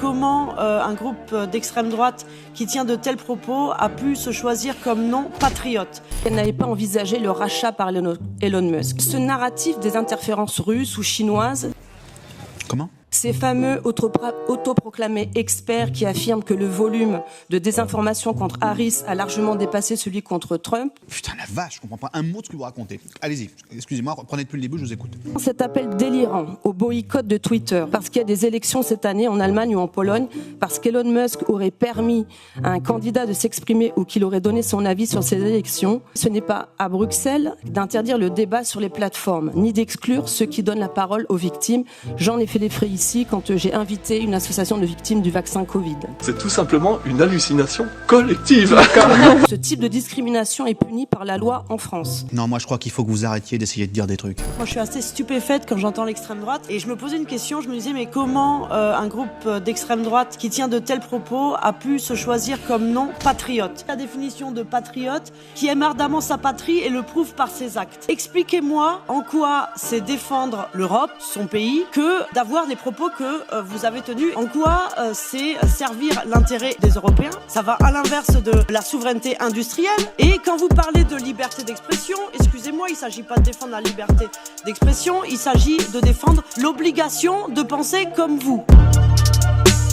Comment un groupe d'extrême droite qui tient de tels propos a pu se choisir comme nom patriote? Elle n'avait pas envisagé le rachat par Elon Musk. Ce narratif des interférences russes ou chinoises... Comment ? Ces fameux autoproclamés experts qui affirment que le volume de désinformation contre Harris a largement dépassé celui contre Trump. Putain la vache, je comprends pas un mot de ce que vous racontez. Allez-y, excusez-moi, reprenez depuis le début, je vous écoute. Cet appel délirant au boycott de Twitter, parce qu'il y a des élections cette année en Allemagne ou en Pologne, parce qu'Elon Musk aurait permis à un candidat de s'exprimer ou qu'il aurait donné son avis sur ces élections, ce n'est pas à Bruxelles d'interdire le débat sur les plateformes, ni d'exclure ceux qui donnent la parole aux victimes. J'en ai fait les frais ici quand j'ai invité une association de victimes du vaccin Covid. C'est tout simplement une hallucination collective. Ce type de discrimination est puni par la loi en France. Non, moi je crois qu'il faut que vous arrêtiez d'essayer de dire des trucs. Moi je suis assez stupéfaite quand j'entends l'extrême droite et je me posais une question, je me disais mais comment un groupe d'extrême droite qui tient de tels propos a pu se choisir comme nom patriote? La définition de patriote qui aime ardemment sa patrie et le prouve par ses actes. Expliquez-moi en quoi c'est défendre l'Europe, son pays, que d'avoir des propos que vous avez tenus. En quoi c'est servir l'intérêt des Européens? Ça va à l'inverse de la souveraineté industrielle. Et quand vous parlez de liberté d'expression, excusez-moi, il ne s'agit pas de défendre la liberté d'expression, il s'agit de défendre l'obligation de penser comme vous.